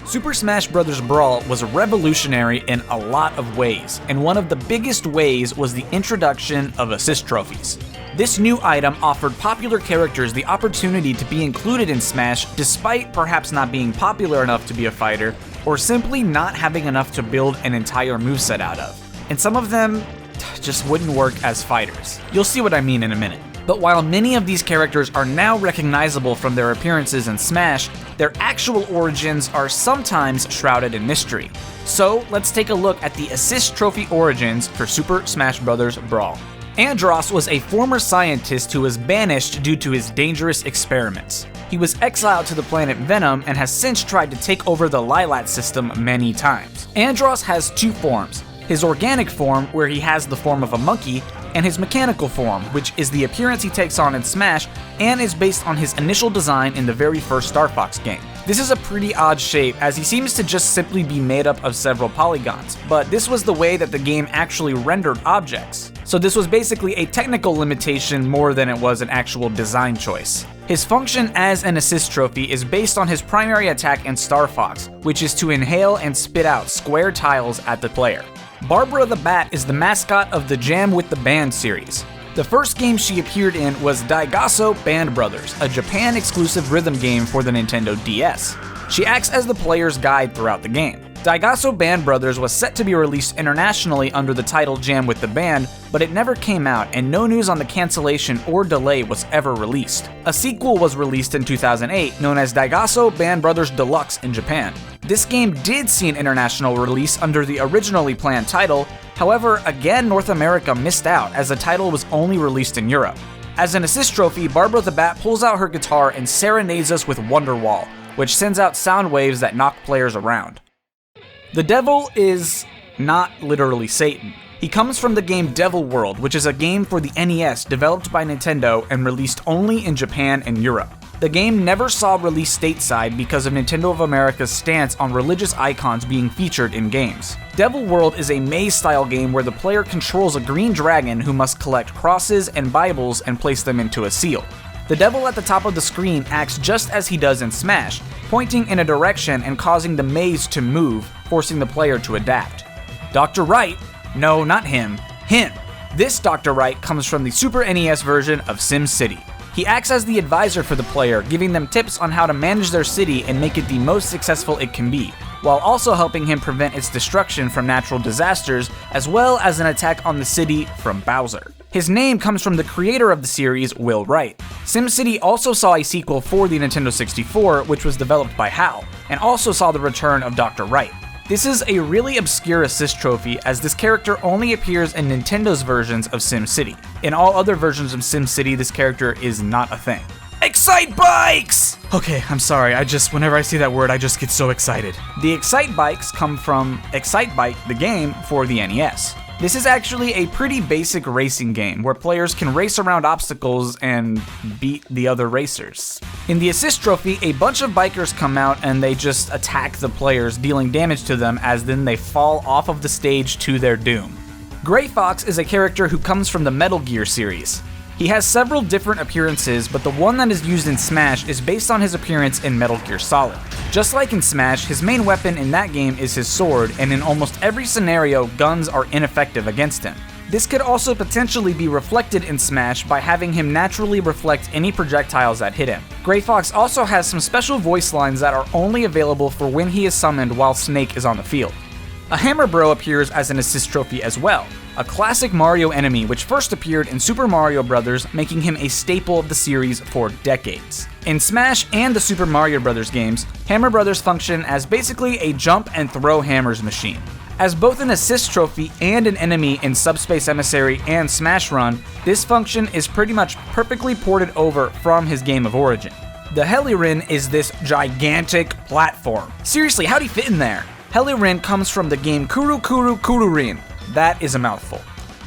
Super Smash Bros. Brawl was revolutionary in a lot of ways, and one of the biggest ways was the introduction of assist trophies. This new item offered popular characters the opportunity to be included in Smash despite perhaps not being popular enough to be a fighter, or simply not having enough to build an entire moveset out of. And some of them just wouldn't work as fighters. You'll see what I mean in a minute. But while many of these characters are now recognizable from their appearances in Smash, their actual origins are sometimes shrouded in mystery. So let's take a look at the assist trophy origins for Super Smash Bros. Brawl. Andross was a former scientist who was banished due to his dangerous experiments. He was exiled to the planet Venom and has since tried to take over the Lilat system many times. Andross has two forms: his organic form, where he has the form of a monkey, and his mechanical form, which is the appearance he takes on in Smash and is based on his initial design in the very first Star Fox game. This is a pretty odd shape, as he seems to just simply be made up of several polygons, but this was the way that the game actually rendered objects. So this was basically a technical limitation more than it was an actual design choice. His function as an assist trophy is based on his primary attack in Star Fox, which is to inhale and spit out square tiles at the player. Barbara the Bat is the mascot of the Jam with the Band series. The first game she appeared in was Daigasso Band Brothers, a Japan-exclusive rhythm game for the Nintendo DS. She acts as the player's guide throughout the game. Daigasso Band Brothers was set to be released internationally under the title Jam with the Band, but it never came out and no news on the cancellation or delay was ever released. A sequel was released in 2008 known as Daigasso Band Brothers Deluxe in Japan. This game did see an international release under the originally planned title, however, again North America missed out as the title was only released in Europe. As an assist trophy, Barbara the Bat pulls out her guitar and serenades us with Wonderwall, which sends out sound waves that knock players around. The devil is not literally Satan. He comes from the game Devil World, which is a game for the NES developed by Nintendo and released only in Japan and Europe. The game never saw release stateside because of Nintendo of America's stance on religious icons being featured in games. Devil World is a maze-style game where the player controls a green dragon who must collect crosses and Bibles and place them into a seal. The devil at the top of the screen acts just as he does in Smash, pointing in a direction and causing the maze to move, forcing the player to adapt. Dr. Wright? No, not him. Him. This Dr. Wright comes from the Super NES version of SimCity. He acts as the advisor for the player, giving them tips on how to manage their city and make it the most successful it can be, while also helping him prevent its destruction from natural disasters, as well as an attack on the city from Bowser. His name comes from the creator of the series, Will Wright. SimCity also saw a sequel for the Nintendo 64, which was developed by HAL, and also saw the return of Dr. Wright. This is a really obscure assist trophy, as this character only appears in Nintendo's versions of SimCity. In all other versions of SimCity, this character is not a thing. Excitebikes! Okay, I'm sorry, whenever I see that word, I just get so excited. The Excitebikes come from Excitebike, the game for the NES. This is actually a pretty basic racing game where players can race around obstacles and beat the other racers. In the assist trophy, a bunch of bikers come out and they just attack the players, dealing damage to them as then they fall off of the stage to their doom. Gray Fox is a character who comes from the Metal Gear series. He has several different appearances, but the one that is used in Smash is based on his appearance in Metal Gear Solid. Just like in Smash, his main weapon in that game is his sword, and in almost every scenario, guns are ineffective against him. This could also potentially be reflected in Smash by having him naturally reflect any projectiles that hit him. Gray Fox also has some special voice lines that are only available for when he is summoned while Snake is on the field. A Hammer Bro appears as an assist trophy as well, a classic Mario enemy which first appeared in Super Mario Bros., making him a staple of the series for decades. In Smash and the Super Mario Bros. Games, Hammer Brothers function as basically a jump and throw hammers machine. As both an assist trophy and an enemy in Subspace Emissary and Smash Run, this function is pretty much perfectly ported over from his game of origin. The Helirin is this gigantic platform. Seriously, how'd he fit in there? Helirin comes from the game Kuru Kuru Kururin. That is a mouthful.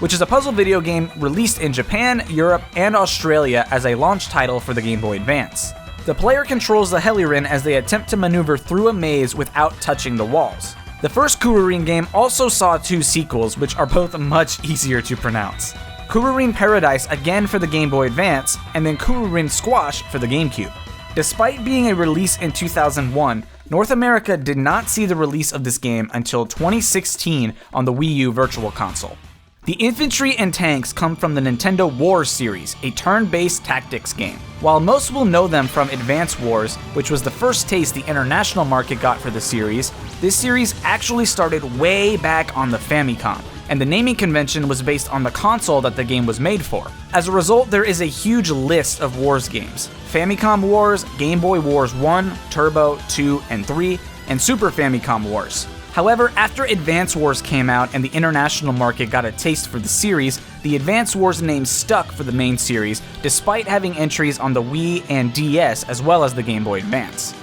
Which is a puzzle video game released in Japan, Europe, and Australia as a launch title for the Game Boy Advance. The player controls the Helirin as they attempt to maneuver through a maze without touching the walls. The first Kururin game also saw two sequels, which are both much easier to pronounce. Kururin Paradise again for the Game Boy Advance, and then Kururin Squash for the GameCube. Despite being a release in 2001, North America did not see the release of this game until 2016 on the Wii U Virtual Console. The infantry and tanks come from the Nintendo Wars series, a turn-based tactics game. While most will know them from Advance Wars, which was the first taste the international market got for the series, this series actually started way back on the Famicom, and the naming convention was based on the console that the game was made for. As a result, there is a huge list of Wars games: Famicom Wars, Game Boy Wars 1, Turbo, 2, and 3, and Super Famicom Wars. However, after Advance Wars came out and the international market got a taste for the series, the Advance Wars name stuck for the main series, despite having entries on the Wii and DS as well as the Game Boy Advance.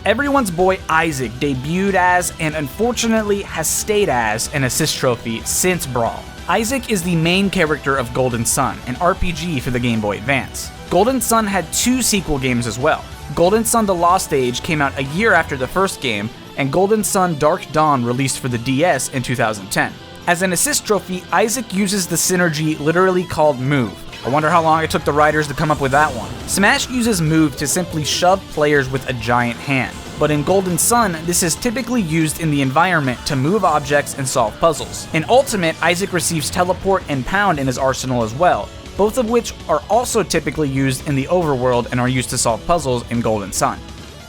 Everyone's boy Isaac debuted as, and unfortunately has stayed as, an assist trophy since Brawl. Isaac is the main character of Golden Sun, an RPG for the Game Boy Advance. Golden Sun had 2 sequel games as well. Golden Sun The Lost Age came out a year after the first game, and Golden Sun Dark Dawn released for the DS in 2010. As an assist trophy, Isaac uses the synergy literally called Move. I wonder how long it took the writers to come up with that one. Smash uses Move to simply shove players with a giant hand, but in Golden Sun, this is typically used in the environment to move objects and solve puzzles. In Ultimate, Isaac receives Teleport and Pound in his arsenal as well, both of which are also typically used in the overworld and are used to solve puzzles in Golden Sun.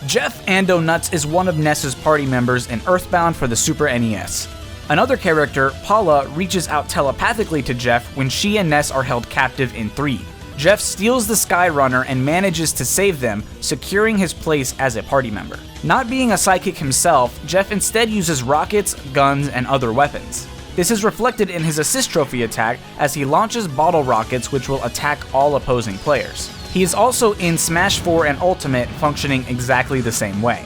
Jeff Ando Nuts is one of Ness's party members in Earthbound for the Super NES. Another character, Paula, reaches out telepathically to Jeff when she and Ness are held captive in 3. Jeff steals the Skyrunner and manages to save them, securing his place as a party member. Not being a psychic himself, Jeff instead uses rockets, guns, and other weapons. This is reflected in his assist trophy attack as he launches bottle rockets which will attack all opposing players. He is also in Smash 4 and Ultimate, functioning exactly the same way.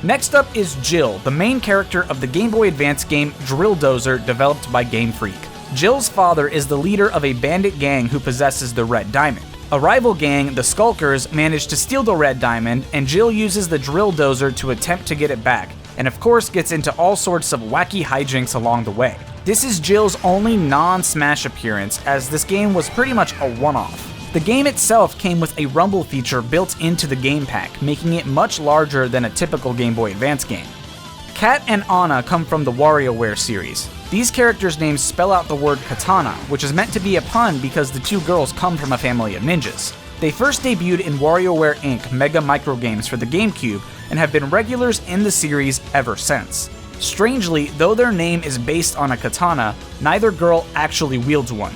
Next up is Jill, the main character of the Game Boy Advance game Drill Dozer, developed by Game Freak. Jill's father is the leader of a bandit gang who possesses the Red Diamond. A rival gang, the Skulkers, manage to steal the Red Diamond, and Jill uses the Drill Dozer to attempt to get it back, and of course gets into all sorts of wacky hijinks along the way. This is Jill's only non-Smash appearance, as this game was pretty much a one-off. The game itself came with a rumble feature built into the game pack, making it much larger than a typical Game Boy Advance game. Kat and Anna come from the WarioWare series. These characters' names spell out the word katana, which is meant to be a pun because the 2 girls come from a family of ninjas. They first debuted in WarioWare Inc. Mega Microgames for the GameCube and have been regulars in the series ever since. Strangely, though their name is based on a katana, neither girl actually wields one.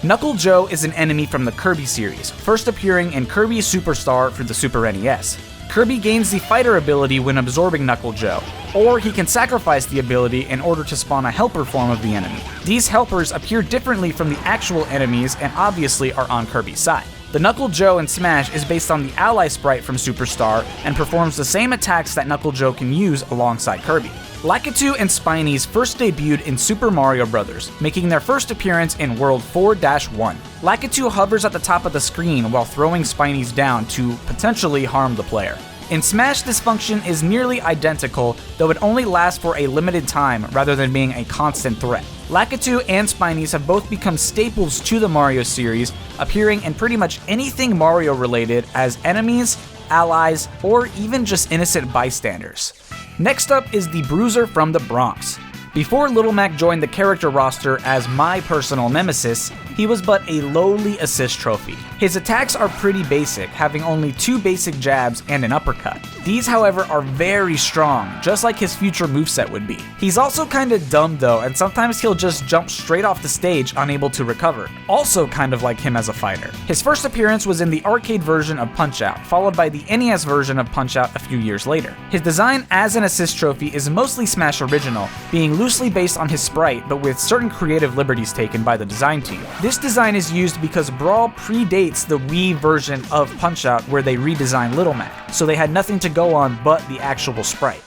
Knuckle Joe is an enemy from the Kirby series, first appearing in Kirby Superstar for the Super NES. Kirby gains the fighter ability when absorbing Knuckle Joe, or he can sacrifice the ability in order to spawn a helper form of the enemy. These helpers appear differently from the actual enemies and obviously are on Kirby's side. The Knuckle Joe in Smash is based on the ally sprite from Superstar and performs the same attacks that Knuckle Joe can use alongside Kirby. Lakitu and Spinies first debuted in Super Mario Bros., making their first appearance in World 4-1. Lakitu hovers at the top of the screen while throwing Spinies down to potentially harm the player. In Smash, this function is nearly identical, though it only lasts for a limited time rather than being a constant threat. Lakitu and Spinies have both become staples to the Mario series, appearing in pretty much anything Mario related as enemies, allies, or even just innocent bystanders. Next up is the Bruiser from the Bronx. Before Little Mac joined the character roster as my personal nemesis, he was but a lowly assist trophy. His attacks are pretty basic, having only 2 basic jabs and an uppercut. These, however, are very strong, just like his future moveset would be. He's also kinda dumb though, and sometimes he'll just jump straight off the stage unable to recover, also kind of like him as a fighter. His first appearance was in the arcade version of Punch-Out, followed by the NES version of Punch-Out a few years later. His design as an assist trophy is mostly Smash original, being loosely based on his sprite, but with certain creative liberties taken by the design team. This design is used because Brawl predates the Wii version of Punch-Out where they redesigned Little Mac, so they had nothing to go on but the actual sprite.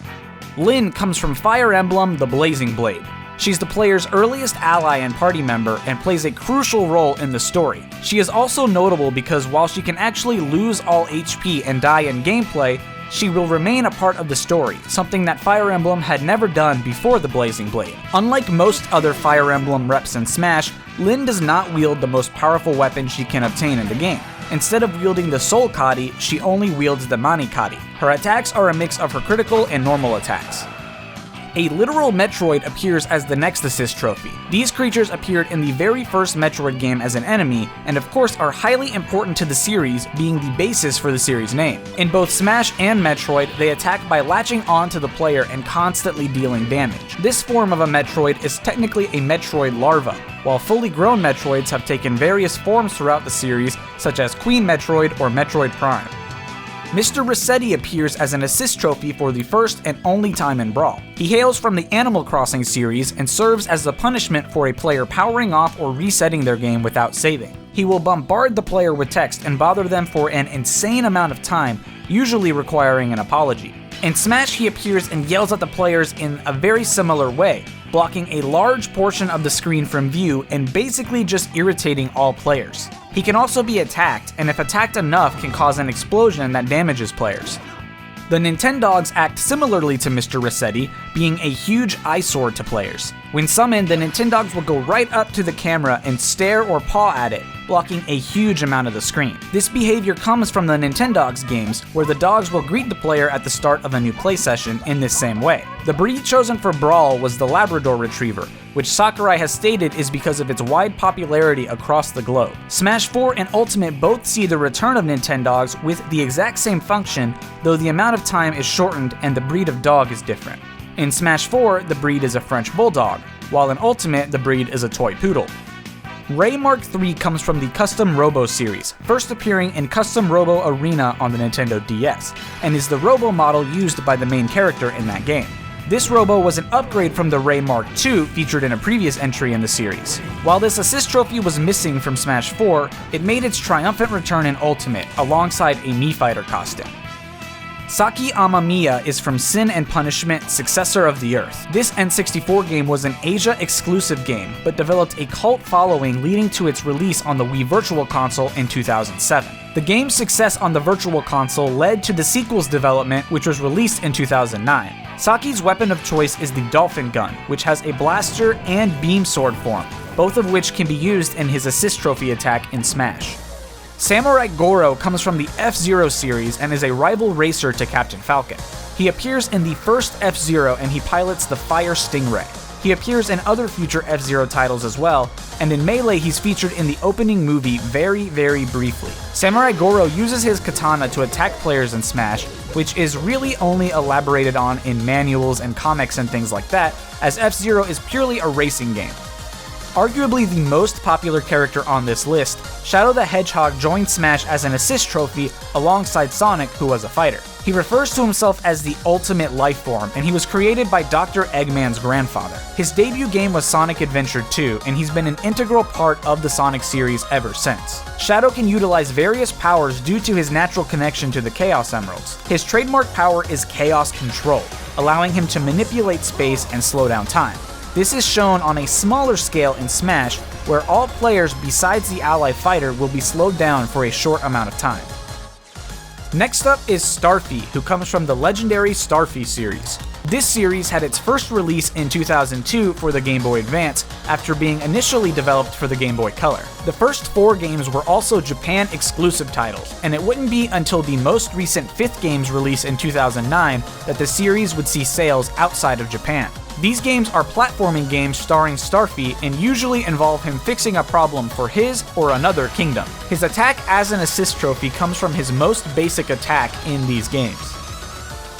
Lyn comes from Fire Emblem: The Blazing Blade. She's the player's earliest ally and party member and plays a crucial role in the story. She is also notable because while she can actually lose all HP and die in gameplay, she will remain a part of the story, something that Fire Emblem had never done before the Blazing Blade. Unlike most other Fire Emblem reps in Smash, Lyn does not wield the most powerful weapon she can obtain in the game. Instead of wielding the Soul Kadi, she only wields the Mani Kadi. Her attacks are a mix of her critical and normal attacks. A literal Metroid appears as the next assist trophy. These creatures appeared in the very first Metroid game as an enemy, and of course are highly important to the series, being the basis for the series name. In both Smash and Metroid, they attack by latching onto the player and constantly dealing damage. This form of a Metroid is technically a Metroid larva, while fully grown Metroids have taken various forms throughout the series, such as Queen Metroid or Metroid Prime. Mr. Resetti appears as an assist trophy for the first and only time in Brawl. He hails from the Animal Crossing series and serves as the punishment for a player powering off or resetting their game without saving. He will bombard the player with text and bother them for an insane amount of time, usually requiring an apology. In Smash, he appears and yells at the players in a very similar way, blocking a large portion of the screen from view and basically just irritating all players. He can also be attacked, and if attacked enough can cause an explosion that damages players. The Nintendogs act similarly to Mr. Resetti, being a huge eyesore to players. When summoned, the Nintendogs will go right up to the camera and stare or paw at it, blocking a huge amount of the screen. This behavior comes from the Nintendogs games, where the dogs will greet the player at the start of a new play session in this same way. The breed chosen for Brawl was the Labrador Retriever, which Sakurai has stated is because of its wide popularity across the globe. Smash 4 and Ultimate both see the return of Nintendogs with the exact same function, though the amount of time is shortened and the breed of dog is different. In Smash 4, the breed is a French Bulldog, while in Ultimate, the breed is a toy poodle. Ray Mark III comes from the Custom Robo series, first appearing in Custom Robo Arena on the Nintendo DS, and is the Robo model used by the main character in that game. This Robo was an upgrade from the Ray Mark II featured in a previous entry in the series. While this assist trophy was missing from Smash 4, it made its triumphant return in Ultimate, alongside a Mii Fighter costume. Saki Amamiya is from Sin and Punishment, Successor of the Earth. This N64 game was an Asia-exclusive game, but developed a cult following leading to its release on the Wii Virtual Console in 2007. The game's success on the Virtual Console led to the sequel's development, which was released in 2009. Saki's weapon of choice is the Dolphin Gun, which has a blaster and beam sword form, both of which can be used in his assist trophy attack in Smash. Samurai Goroh comes from the F-Zero series and is a rival racer to Captain Falcon. He appears in the first F-Zero and he pilots the Fire Stingray. He appears in other future F-Zero titles as well, and in Melee he's featured in the opening movie very briefly. Samurai Goroh uses his katana to attack players in Smash, which is really only elaborated on in manuals and comics and things like that, as F-Zero is purely a racing game. Arguably the most popular character on this list, Shadow the Hedgehog joined Smash as an assist trophy alongside Sonic, who was a fighter. He refers to himself as the ultimate lifeform, and he was created by Dr. Eggman's grandfather. His debut game was Sonic Adventure 2, and he's been an integral part of the Sonic series ever since. Shadow can utilize various powers due to his natural connection to the Chaos Emeralds. His trademark power is Chaos Control, allowing him to manipulate space and slow down time. This is shown on a smaller scale in Smash, where all players besides the ally fighter will be slowed down for a short amount of time. Next up is Starfy, who comes from the legendary Starfy series. This series had its first release in 2002 for the Game Boy Advance, after being initially developed for the Game Boy Color. The first 4 games were also Japan exclusive titles, and it wouldn't be until the most recent 5th game's release in 2009 that the series would see sales outside of Japan. These games are platforming games starring Starfy and usually involve him fixing a problem for his or another kingdom. His attack as an assist trophy comes from his most basic attack in these games.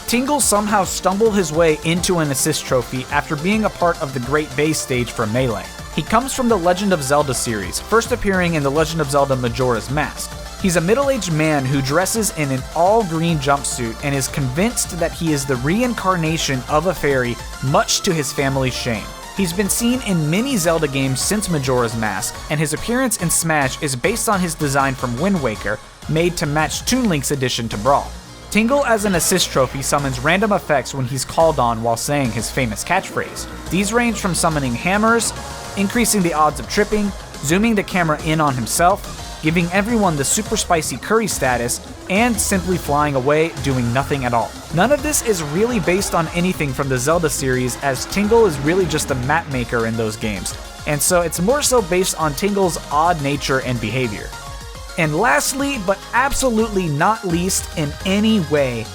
Tingle somehow stumbled his way into an assist trophy after being a part of the Great Bay stage for Melee. He comes from the Legend of Zelda series, first appearing in the Legend of Zelda Majora's Mask. He's a middle-aged man who dresses in an all-green jumpsuit and is convinced that he is the reincarnation of a fairy, much to his family's shame. He's been seen in many Zelda games since Majora's Mask, and his appearance in Smash is based on his design from Wind Waker, made to match Toon Link's addition to Brawl. Tingle as an assist trophy summons random effects when he's called on while saying his famous catchphrase. These range from summoning hammers, increasing the odds of tripping, zooming the camera in on himself, giving everyone the super spicy curry status, and simply flying away doing nothing at all. None of this is really based on anything from the Zelda series, as Tingle is really just a map maker in those games, and so it's more so based on Tingle's odd nature and behavior. And lastly, but absolutely not least in any way,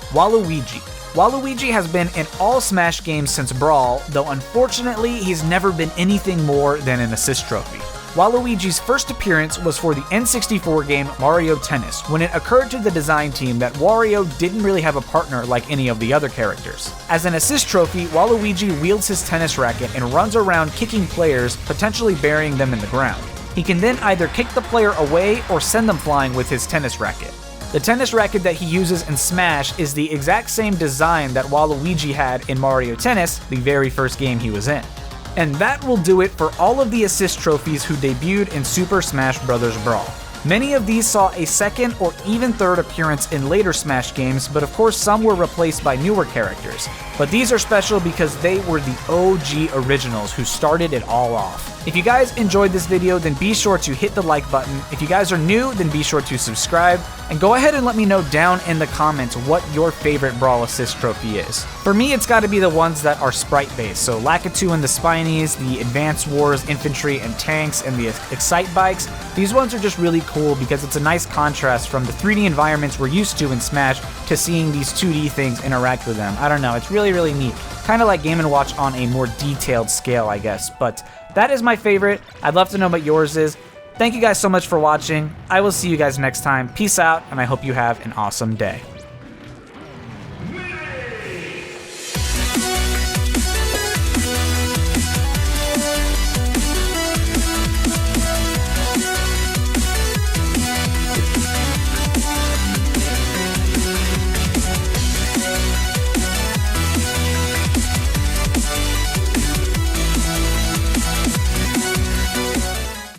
Waluigi. Waluigi has been in all Smash games since Brawl, though unfortunately he's never been anything more than an assist trophy. Waluigi's first appearance was for the N64 game Mario Tennis, when it occurred to the design team that Wario didn't really have a partner like any of the other characters. As an assist trophy, Waluigi wields his tennis racket and runs around kicking players, potentially burying them in the ground. He can then either kick the player away or send them flying with his tennis racket. The tennis racket that he uses in Smash is the exact same design that Waluigi had in Mario Tennis, the very first game he was in. And that will do it for all of the assist trophies who debuted in Super Smash Bros. Brawl. Many of these saw a second or even third appearance in later Smash games, but of course some were replaced by newer characters. But these are special because they were the OG originals who started it all off. If you guys enjoyed this video, then be sure to hit the like button. If you guys are new, then be sure to subscribe. And go ahead and let me know down in the comments what your favorite Brawl assist trophy is. For me, it's got to be the ones that are sprite-based. So Lakitu and the Spinies, the Advanced Wars, Infantry, and Tanks, and the Excitebikes. These ones are just really cool because it's a nice contrast from the 3D environments we're used to in Smash to seeing these 2D things interact with them. I don't know, it's really, really neat. Kind of like Game & Watch on a more detailed scale, I guess. But that is my favorite. I'd love to know what yours is. Thank you guys so much for watching. I will see you guys next time. Peace out, and I hope you have an awesome day.